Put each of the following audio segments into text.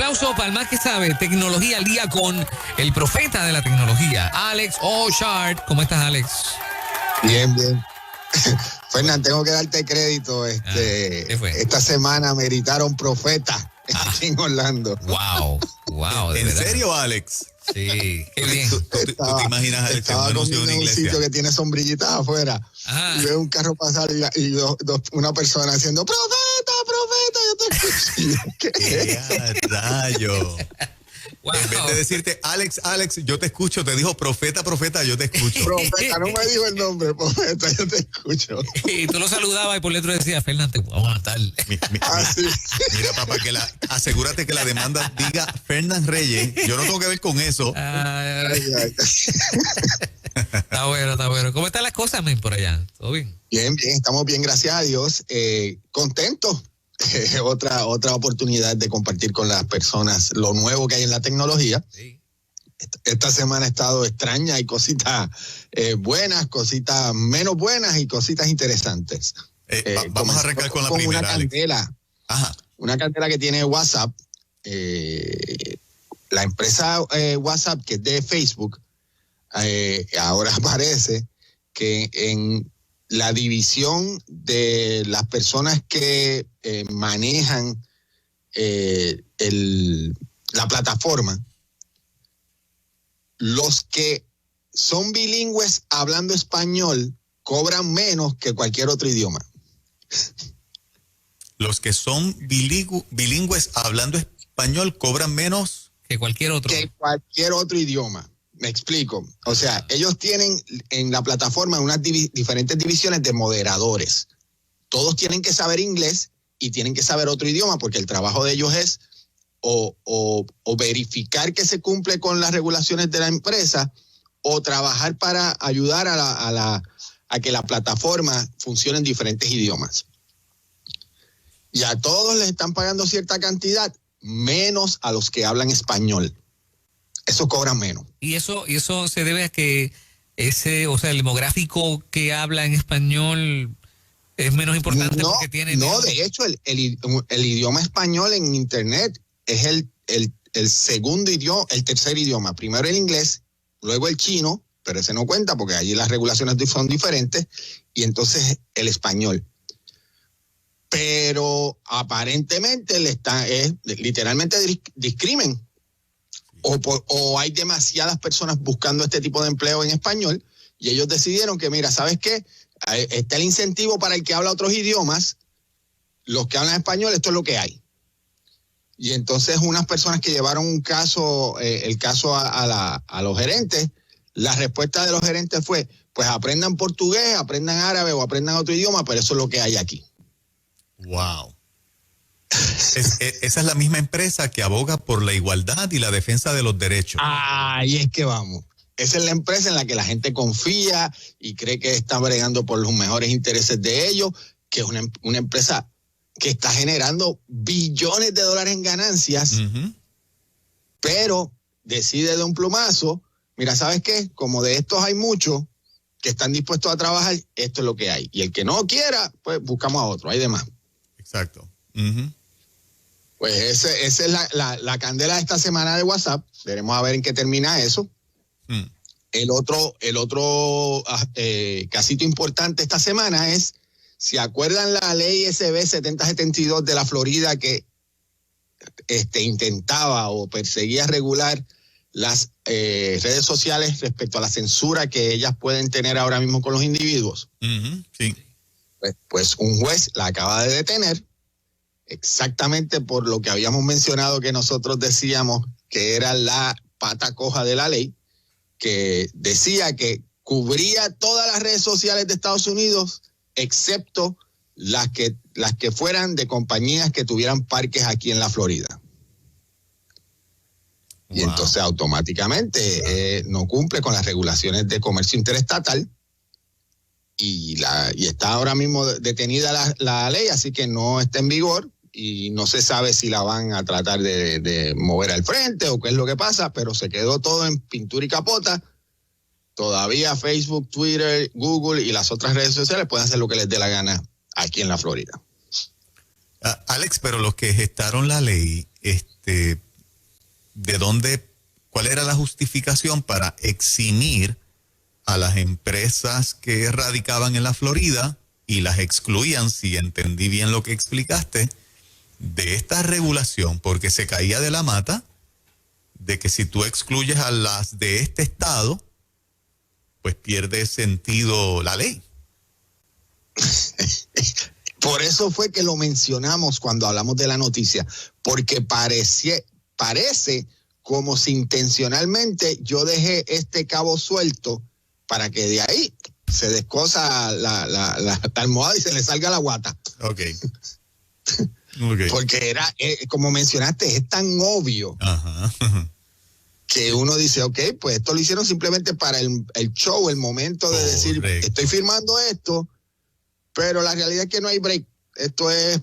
aplauso para el más que sabe tecnología al día con el profeta de la tecnología, Alex O'Shart. ¿Cómo estás, Alex? Bien, bien. Fernán, tengo que darte crédito. ¿Qué fue? Esta semana me gritaron profeta aquí en Orlando. Wow. ¿En serio, Alex? Sí, qué bien. ¿Tú te imaginas, Alex, en un anuncio de una en un iglesia? sitio que tiene sombrillitas afuera. Ajá. Y veo un carro pasar y una persona haciendo profeta, yo te escucho. Y yo, ¿qué? Rayo! Wow. En vez de decirte, Alex, yo te escucho, te dijo profeta, yo te escucho. Profeta, no me dijo el nombre, profeta, yo te escucho. Y tú lo saludabas y por dentro decías, Fernán, te voy a matar. Así. Mira, papá, asegúrate que la demanda diga Fernán Reyes. Yo no tengo que ver con eso. Está bueno. ¿Cómo están las cosas, men, por allá? ¿Todo bien? Bien, estamos bien, gracias a Dios. Contentos. Otra oportunidad de compartir con las personas lo nuevo que hay en la tecnología. Sí. Esta semana ha estado extraña, hay cositas buenas, cositas menos buenas y cositas interesantes. Vamos a arrancar con la primera, una candela, Alex. Ajá. Una candela que tiene WhatsApp. La empresa WhatsApp, que es de Facebook, ahora aparece que en la división de las personas que manejan la plataforma, los que son bilingües hablando español cobran menos que cualquier otro idioma. Los que son bilingües hablando español cobran menos Que cualquier otro. Que cualquier otro idioma. Me explico. O sea, ellos tienen en la plataforma unas diferentes divisiones de moderadores. Todos tienen que saber inglés y tienen que saber otro idioma porque el trabajo de ellos es o verificar que se cumple con las regulaciones de la empresa o trabajar para ayudar a que la plataforma funcione en diferentes idiomas. Y a todos les están pagando cierta cantidad, menos a los que hablan español. Eso cobran menos. Y eso se debe a que el demográfico que habla en español es menos importante porque tiene... No, de hecho, el idioma español en Internet es el segundo idioma, el tercer idioma. Primero el inglés, luego el chino, pero ese no cuenta porque allí las regulaciones son diferentes, y entonces el español. Pero aparentemente es literalmente discrimen. O hay demasiadas personas buscando este tipo de empleo en español y ellos decidieron que, mira, ¿sabes qué? Está el incentivo para el que habla otros idiomas, los que hablan español, esto es lo que hay. Y entonces unas personas que llevaron el caso a los gerentes, la respuesta de los gerentes fue, pues aprendan portugués, aprendan árabe o aprendan otro idioma, pero eso es lo que hay aquí. Wow. Esa es la misma empresa que aboga por la igualdad y la defensa de los derechos. Ahí es que vamos. Esa es la empresa en la que la gente confía y cree que está bregando por los mejores intereses de ellos, que es una empresa que está generando billones de dólares en ganancias, pero decide de un plumazo, mira, ¿sabes qué? Como de estos hay muchos que están dispuestos a trabajar, esto es lo que hay. Y el que no quiera, pues buscamos a otro, hay demás. Exacto. Pues esa es la candela de esta semana de WhatsApp. Veremos a ver en qué termina eso. El otro casito importante esta semana es, ¿se acuerdan la ley SB 7072 de la Florida que intentaba o perseguía regular las redes sociales respecto a la censura que ellas pueden tener ahora mismo con los individuos? Sí. Pues un juez la acaba de detener exactamente por lo que habíamos mencionado, que nosotros decíamos que era la pata coja de la ley, que decía que cubría todas las redes sociales de Estados Unidos excepto las que fueran de compañías que tuvieran parques aquí en la Florida. Wow. Y entonces automáticamente no cumple con las regulaciones de comercio interestatal y está ahora mismo detenida la ley, así que no está en vigor y no se sabe si la van a tratar de mover al frente o qué es lo que pasa, pero se quedó todo en pintura y capota. Todavía Facebook, Twitter, Google y las otras redes sociales pueden hacer lo que les dé la gana aquí en la Florida. Alex, pero los que gestaron la ley, modificación para eximir a las empresas que radicaban en la Florida y las excluían, si entendí bien lo que explicaste, de esta regulación, porque se caía de la mata de que si tú excluyes a las de este estado, pues pierde sentido la ley. Por eso fue que lo mencionamos cuando hablamos de la noticia, porque parece como si intencionalmente yo dejé este cabo suelto para que de ahí se descosa la almohada y se le salga la guata. Ok. Porque era, como mencionaste, es tan obvio. Ajá. Que uno dice, ok, pues esto lo hicieron simplemente para el show, el momento de decir, estoy firmando esto, pero la realidad es que no hay break. Esto es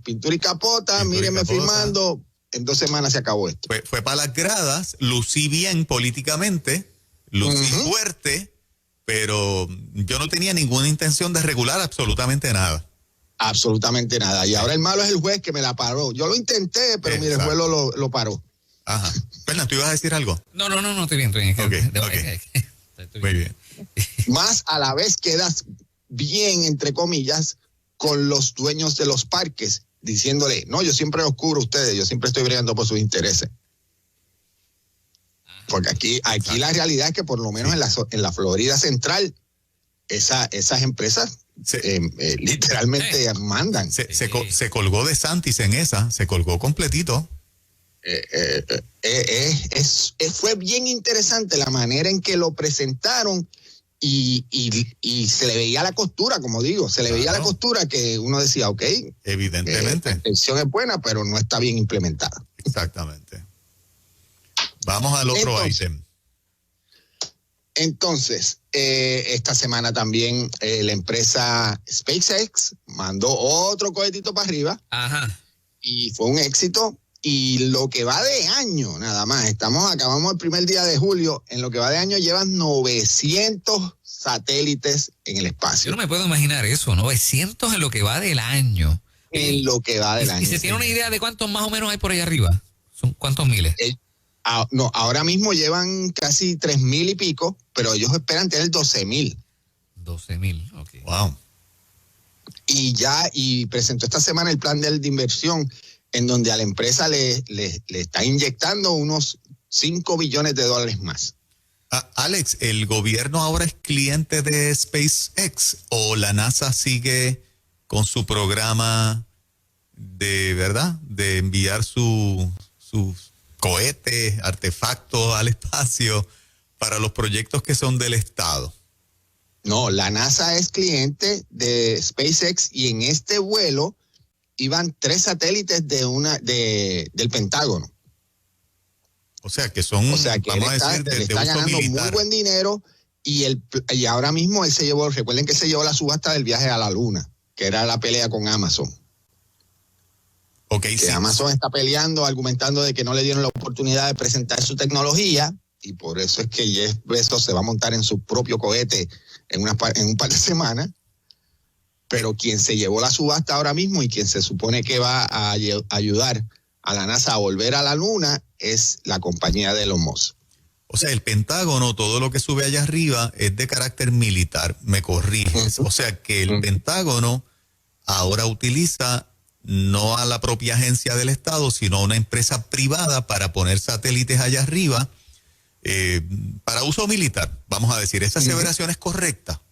pintura y capota, mírenme firmando, en 2 semanas se acabó esto. Fue para las gradas, lucí bien políticamente, lucí fuerte, pero yo no tenía ninguna intención de regular absolutamente nada. Absolutamente nada. Y ahora el malo es el juez que me la paró. Yo lo intenté, pero mire, el juez lo paró. Ajá. Fernan, ¿tú ibas a decir algo? No, estoy bien. Okay. Muy bien. Más a la vez quedas bien, entre comillas, con los dueños de los parques, diciéndole, no, yo siempre los cubro a ustedes, yo siempre estoy bregando por sus intereses. Porque aquí la realidad es que por lo menos en la Florida Central, esas empresas literalmente mandan. Se colgó de Santis en esa, se colgó completito. Fue bien interesante la manera en que lo presentaron y se le veía la costura, como digo, se le veía la costura que uno decía, ok, evidentemente. La intención es buena, pero no está bien implementada. Exactamente. Vamos al otro ítem. Entonces, esta semana también la empresa SpaceX mandó otro cohetito para arriba. Ajá. Y fue un éxito. Y lo que va de año, nada más, acabamos el primer día de julio, en lo que va de año llevan 900 satélites en el espacio. Yo no me puedo imaginar eso, 900 en lo que va del año. En lo que va del año. ¿Y se tiene una idea de cuántos más o menos hay por allá arriba? ¿Son cuántos miles? No, ahora mismo llevan casi 3,000 y pico, pero ellos esperan tener 12,000. 12,000, ok. Wow. Y presentó esta semana el plan de inversión, en donde a la empresa le está inyectando unos $5 billones más. Alex, ¿el gobierno ahora es cliente de SpaceX o la NASA sigue con su programa de enviar sus cohetes, artefactos al espacio para los proyectos que son del Estado? No, la NASA es cliente de SpaceX y en este vuelo iban 3 satélites del Pentágono. O sea que son, vamos a decir, de uso ganando militar. Muy buen dinero y ahora mismo él recuerden que se llevó la subasta del viaje a la Luna, que era la pelea con Amazon. Okay, que Amazon está peleando, argumentando de que no le dieron la oportunidad de presentar su tecnología y por eso es que Jeff Bezos se va a montar en su propio cohete en un par de semanas. Pero quien se llevó la subasta ahora mismo y quien se supone que va a ayudar a la NASA a volver a la Luna es la compañía de Elon Musk. O sea, el Pentágono, todo lo que sube allá arriba es de carácter militar, me corriges. O sea que el Pentágono ahora utiliza no a la propia agencia del Estado, sino a una empresa privada para poner satélites allá arriba para uso militar, vamos a decir. ¿Esa aseveración es correcta?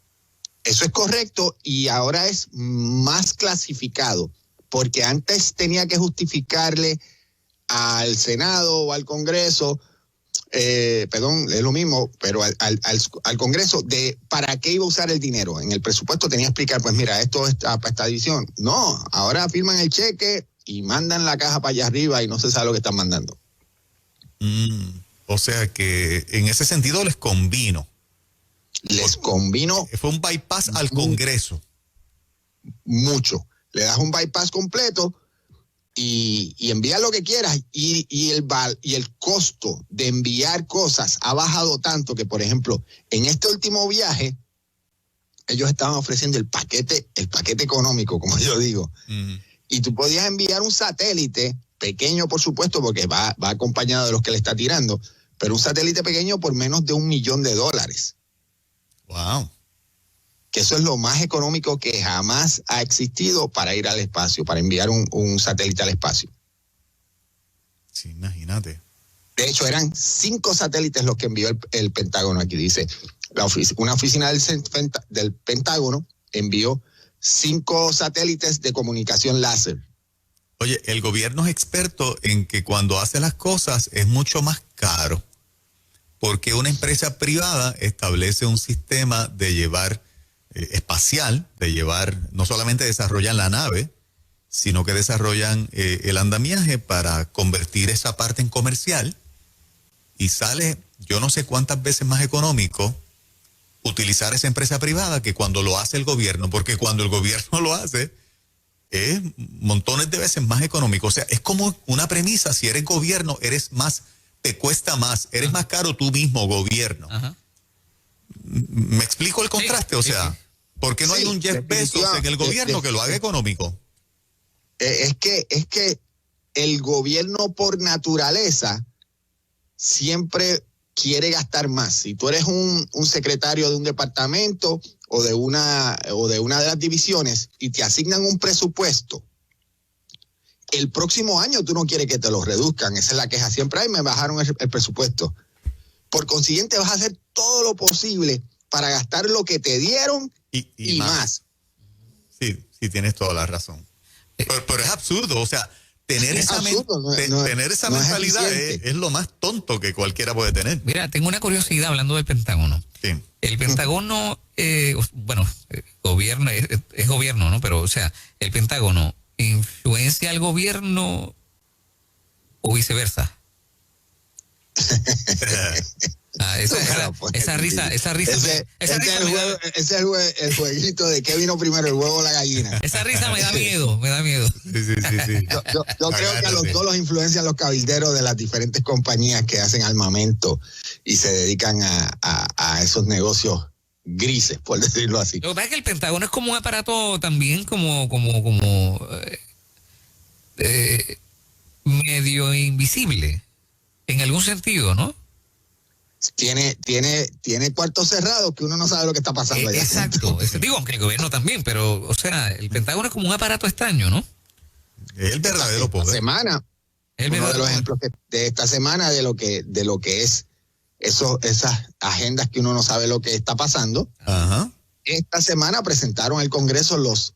Eso es correcto y ahora es más clasificado, porque antes tenía que justificarle al Senado o al Congreso, perdón, es lo mismo, pero al Congreso de para qué iba a usar el dinero. En el presupuesto tenía que explicar, pues mira, esto es para esta división. No, ahora firman el cheque y mandan la caja para allá arriba y no se sabe lo que están mandando. O sea que en ese sentido les convino. Fue un bypass al Congreso. Mucho. Le das un bypass completo y envías lo que quieras y el costo de enviar cosas ha bajado tanto que, por ejemplo, en este último viaje ellos estaban ofreciendo el paquete económico, como yo digo. Y tú podías enviar un satélite pequeño, por supuesto, porque va acompañado de los que le está tirando, pero un satélite pequeño por menos de $1 millón. Wow. Que eso es lo más económico que jamás ha existido para ir al espacio, para enviar un satélite al espacio. Sí, imagínate. De hecho, eran 5 satélites los que envió el Pentágono. Aquí dice, una oficina del Pentágono envió 5 satélites de comunicación láser. Oye, el gobierno es experto en que cuando hace las cosas es mucho más caro, porque una empresa privada establece un sistema de llevar espacial, no solamente desarrollan la nave, sino que desarrollan el andamiaje para convertir esa parte en comercial, y sale yo no sé cuántas veces más económico utilizar esa empresa privada que cuando lo hace el gobierno, porque cuando el gobierno lo hace es montones de veces más económico. O sea, es como una premisa: si eres gobierno, te cuesta más, eres más caro tú mismo, gobierno. Ajá. ¿Me explico el contraste? O sea, ¿por qué no hay un Jeff Bezos en el gobierno que lo haga económico? Es que el gobierno por naturaleza siempre quiere gastar más. Si tú eres un secretario de un departamento o de una de las divisiones y te asignan un presupuesto, el próximo año tú no quieres que te lo reduzcan. Esa es la queja siempre. Me bajaron el presupuesto. Por consiguiente, vas a hacer todo lo posible para gastar lo que te dieron y más. Sí, tienes toda la razón. Pero es absurdo, o sea, tener esa mentalidad es lo más tonto que cualquiera puede tener. Mira, tengo una curiosidad hablando del Pentágono. Sí. El Pentágono, gobierno, es gobierno, ¿no? Pero, o sea, el Pentágono influencia al gobierno o viceversa. Esa risa. Ese es el jueguito de qué vino primero, el huevo o la gallina. Esa risa me da miedo. Sí. Yo creo que a todos los influencian los cabilderos de las diferentes compañías que hacen armamento y se dedican a esos negocios grises, por decirlo así. Lo que pasa es que el Pentágono es como un aparato también como medio invisible, en algún sentido, ¿no? Tiene cuartos cerrados que uno no sabe lo que está pasando allá. Exacto. Digo, aunque el gobierno también, pero, o sea, el Pentágono es como un aparato extraño, ¿no? Es el verdadero poder. Uno de los ejemplos de esta semana de lo que es esas agendas que uno no sabe lo que está pasando. Ajá. Esta semana presentaron al Congreso los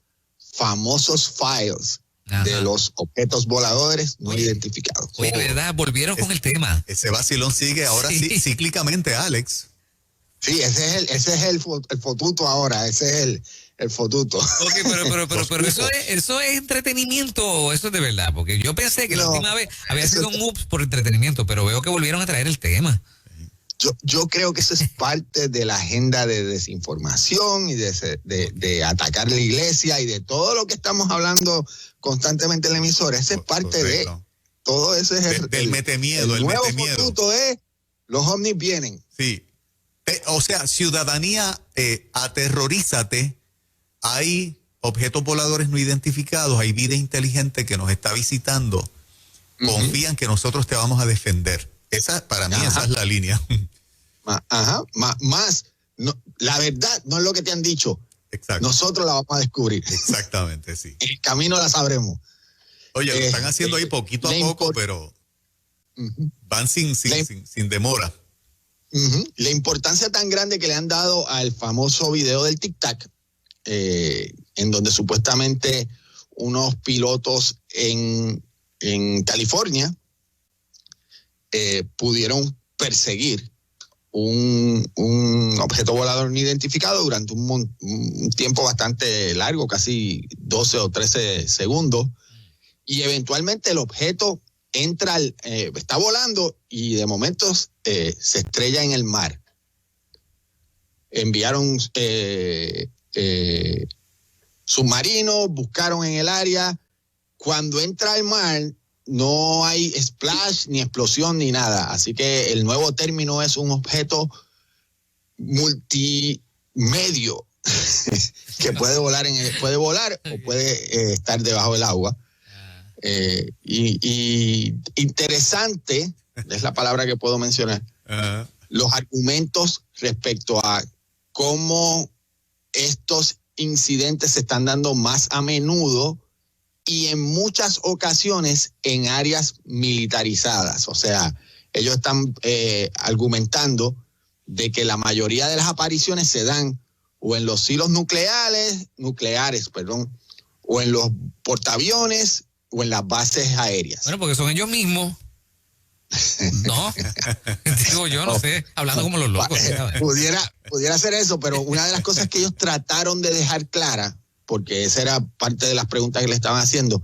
famosos files. Ajá. De los objetos voladores no identificados. Oye, ¿verdad? Volvieron con el tema. Ese vacilón sigue ahora sí, cíclicamente, Alex. Sí, ese es el fotuto ahora, ese es el fotuto. Okay, pero eso es entretenimiento o eso es de verdad, porque yo pensé que la última vez había sido un ups por entretenimiento, pero veo que volvieron a traer el tema. Yo creo que eso es parte de la agenda de desinformación y de atacar la iglesia y de todo lo que estamos hablando constantemente en la emisora. Esa es parte de todo eso. Es del metemiedo. El nuevo fotuto es los ovnis vienen. Sí. O sea, ciudadanía, aterrorízate. Hay objetos voladores no identificados, hay vida inteligente que nos está visitando. Confían que nosotros te vamos a defender. Para mí esa es la línea. La verdad no es lo que te han dicho. Exacto. Nosotros la vamos a descubrir. Exactamente, sí. En el camino la sabremos. Oye, lo están haciendo ahí poquito a poco, pero van sin demora. La importancia tan grande que le han dado al famoso video del Tic Tac, en donde supuestamente unos pilotos en California pudieron perseguir un objeto volador no identificado durante un tiempo bastante largo, casi 12 o 13 segundos, y eventualmente el objeto está volando y de momento se estrella en el mar. Enviaron submarinos, buscaron en el área. Cuando entra al mar, no hay splash, ni explosión, ni nada. Así que el nuevo término es un objeto multimedio que puede volar o puede estar debajo del agua. Y interesante, es la palabra que puedo mencionar, los argumentos respecto a cómo estos incidentes se están dando más a menudo y en muchas ocasiones en áreas militarizadas. O sea, ellos están argumentando de que la mayoría de las apariciones se dan o en los silos nucleares, o en los portaaviones o en las bases aéreas. Bueno, porque son ellos mismos. No, digo yo, no sé, hablando como los locos. Pudiera ser eso, pero una de las cosas que ellos trataron de dejar clara, porque esa era parte de las preguntas que le estaban haciendo,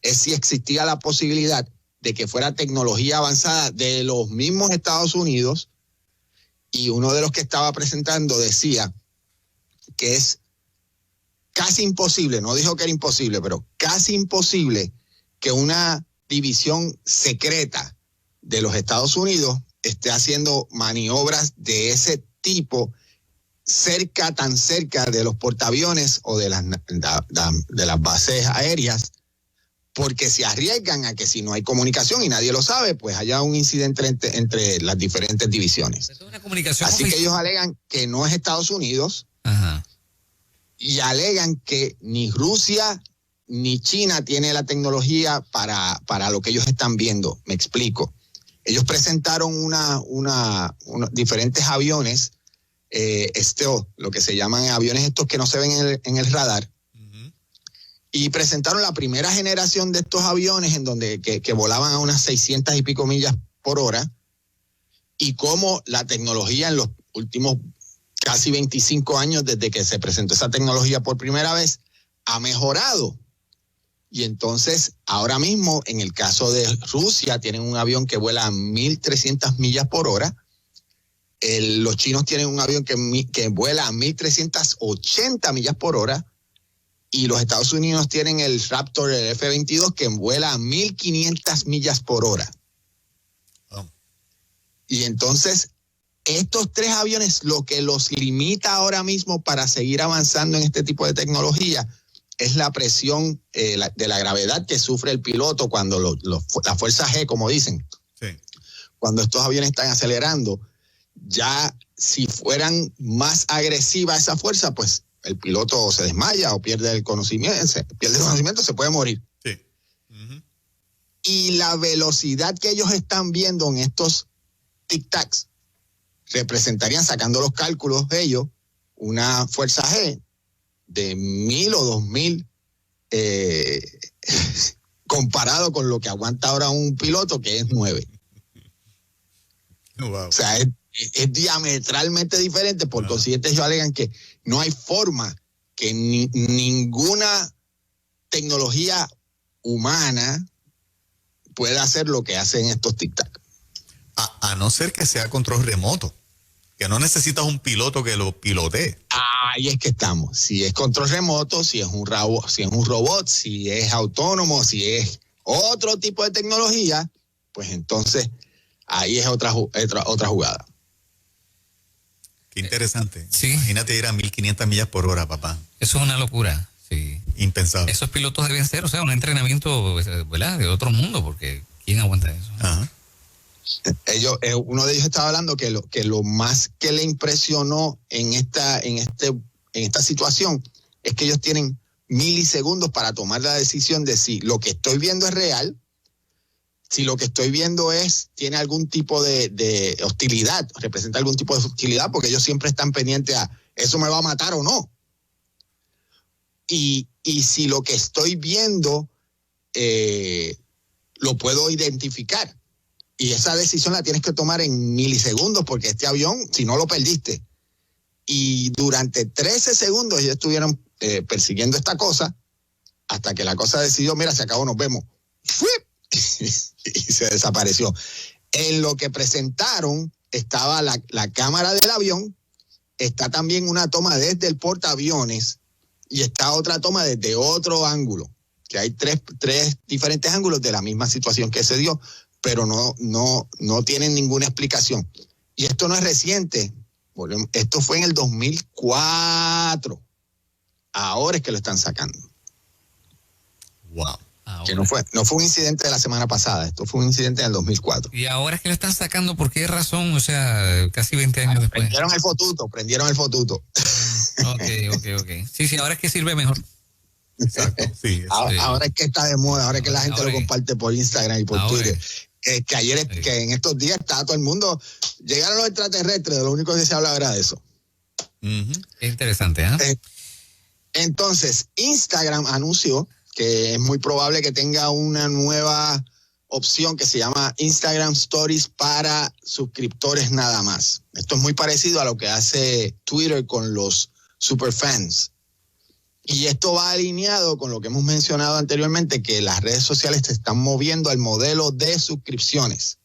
es si existía la posibilidad de que fuera tecnología avanzada de los mismos Estados Unidos, y uno de los que estaba presentando decía que es casi imposible, no dijo que era imposible, pero casi imposible que una división secreta de los Estados Unidos esté haciendo maniobras de ese tipo tan cerca de los portaaviones o de las bases aéreas, porque se arriesgan a que si no hay comunicación y nadie lo sabe, pues haya un incidente entre las diferentes divisiones. Es una comunicación Así que ellos alegan que no es Estados Unidos. Ajá. Y alegan que ni Rusia ni China tiene la tecnología para lo que ellos están viendo. Me explico. Ellos presentaron diferentes aviones, lo que se llaman aviones estos que no se ven en el radar, y presentaron la primera generación de estos aviones en donde que volaban a unas 600 y pico millas por hora, y cómo la tecnología en los últimos casi 25 años desde que se presentó esa tecnología por primera vez ha mejorado. Y entonces, ahora mismo, en el caso de Rusia, tienen un avión que vuela a 1.300 millas por hora. Los chinos tienen un avión que vuela a 1.380 millas por hora. Y los Estados Unidos tienen el Raptor, el F-22, que vuela a 1.500 millas por hora. Oh. Y entonces, estos tres aviones, lo que los limita ahora mismo para seguir avanzando en este tipo de tecnología es la presión de la gravedad que sufre el piloto cuando la fuerza G, como dicen. Sí. Cuando estos aviones están acelerando, ya si fueran más agresiva esa fuerza, pues el piloto se desmaya o pierde el conocimiento, se puede morir. Sí. Y la velocidad que ellos están viendo en estos tic-tacs representarían, sacando los cálculos de ellos, una fuerza G de 1,000 o 2,000 comparado con lo que aguanta ahora un piloto, que es 9. Wow. O sea, es diametralmente diferente. Por consiguiente, ellos alegan que no hay forma que ninguna tecnología humana pueda hacer lo que hacen estos tic-tac. A no ser que sea control remoto, que no necesitas un piloto que lo pilotee. Ahí es que estamos. Si es control remoto, si es un robot, si es autónomo, si es otro tipo de tecnología, pues entonces ahí es otra jugada. Qué interesante. Sí. Imagínate ir a 1.500 millas por hora, papá. Eso es una locura. Sí. Impensable. Esos pilotos deben ser, un entrenamiento, ¿verdad?, de otro mundo, porque ¿quién aguanta eso? Ajá. Uno de ellos estaba hablando que lo más que le impresionó en esta situación es que ellos tienen milisegundos para tomar la decisión de si lo que estoy viendo es real, si lo que estoy viendo tiene algún tipo de hostilidad, representa algún tipo de hostilidad, porque ellos siempre están pendientes a ¿eso me va a matar o no? Y si lo que estoy viendo lo puedo identificar. Y esa decisión la tienes que tomar en milisegundos, porque este avión, si no, lo perdiste. Y durante 13 segundos ellos estuvieron persiguiendo esta cosa hasta que la cosa decidió, mira, se acabó, nos vemos. Y se desapareció. En lo que presentaron estaba la cámara del avión, está también una toma desde el portaaviones y está otra toma desde otro ángulo, que hay tres diferentes ángulos de la misma situación que se dio, pero no tienen ninguna explicación. Y esto no es reciente, esto fue en el 2004. Ahora es que lo están sacando. Wow. Que no fue un incidente de la semana pasada, esto fue un incidente del 2004. Y ahora es que lo están sacando, ¿por qué razón? O sea, casi 20 años después. Prendieron el fotuto. Ok. Sí, ahora es que sirve mejor. Exacto, sí. Ahora es que está de moda, ahora es que la gente lo comparte por Instagram y por Twitter. Que ayer, que en estos días estaba todo el mundo, llegaron los extraterrestres, lo único que se habla era de eso. Qué interesante, ¿eh? Entonces, Instagram anunció que es muy probable que tenga una nueva opción que se llama Instagram Stories para suscriptores nada más. Esto es muy parecido a lo que hace Twitter con los superfans. Y esto va alineado con lo que hemos mencionado anteriormente, que las redes sociales se están moviendo al modelo de suscripciones,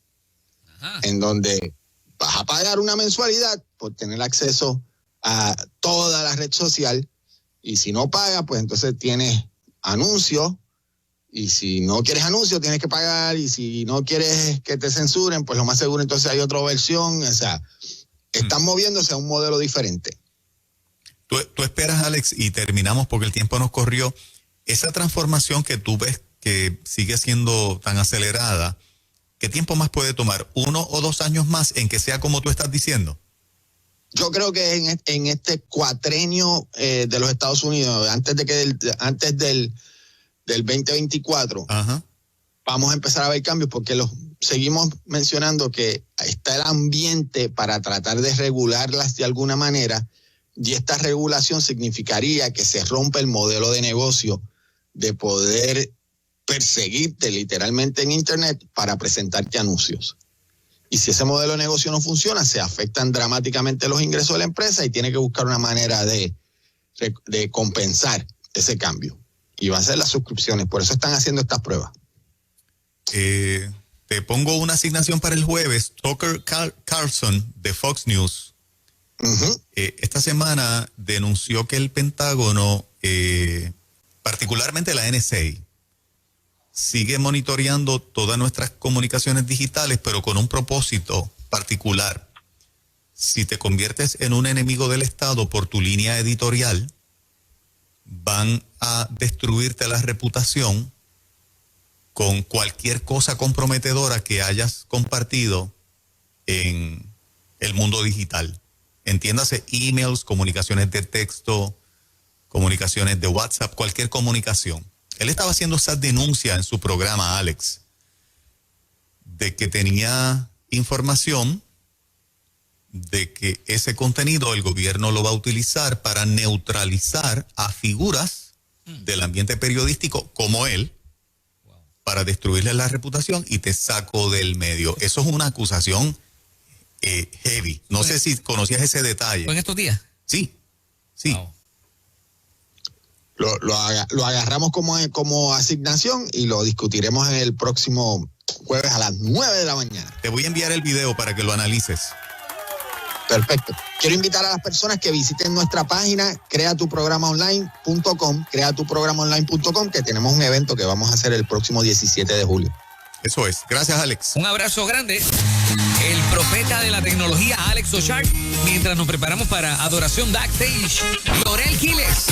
en donde vas a pagar una mensualidad por tener acceso a toda la red social, y si no pagas, pues entonces tienes anuncios, y si no quieres anuncios tienes que pagar, y si no quieres que te censuren, pues lo más seguro entonces hay otra versión. O sea, están moviéndose a un modelo diferente. Tú esperas, Alex, y terminamos porque el tiempo nos corrió, esa transformación que tú ves que sigue siendo tan acelerada, ¿qué tiempo más puede tomar? ¿1 o 2 años más en que sea como tú estás diciendo? Yo creo que en este cuatrenio de los Estados Unidos, antes del 2024, vamos a empezar a ver cambios, porque seguimos mencionando que está el ambiente para tratar de regularlas de alguna manera, y esta regulación significaría que se rompe el modelo de negocio de poder perseguirte literalmente en Internet para presentarte anuncios. Y si ese modelo de negocio no funciona, se afectan dramáticamente los ingresos de la empresa y tiene que buscar una manera de compensar ese cambio. Y va a ser las suscripciones. Por eso están haciendo estas pruebas. Te pongo una asignación para el jueves. Tucker Carlson de Fox News esta semana denunció que el Pentágono, particularmente la NSA, sigue monitoreando todas nuestras comunicaciones digitales, pero con un propósito particular. Si te conviertes en un enemigo del Estado por tu línea editorial, van a destruirte la reputación con cualquier cosa comprometedora que hayas compartido en el mundo digital. Entiéndase, emails, comunicaciones de texto, comunicaciones de WhatsApp, cualquier comunicación. Él estaba haciendo esa denuncia en su programa, Alex, de que tenía información de que ese contenido el gobierno lo va a utilizar para neutralizar a figuras del ambiente periodístico como él, para destruirle la reputación y te saco del medio. Eso es una acusación heavy. No sé si conocías ese detalle. ¿Fue en estos días? Sí. Wow. Lo agarramos como asignación y lo discutiremos el próximo jueves a las 9 de la mañana. Te voy a enviar el video para que lo analices. Perfecto. Quiero invitar a las personas que visiten nuestra página creatuprogramaonline.com, creatuprogramaonline.com, que tenemos un evento que vamos a hacer el próximo 17 de julio. Eso es. Gracias, Alex. Un abrazo grande. El profeta de la tecnología, Alex Ochart, mientras nos preparamos para Adoración Backstage, Lorel Quiles.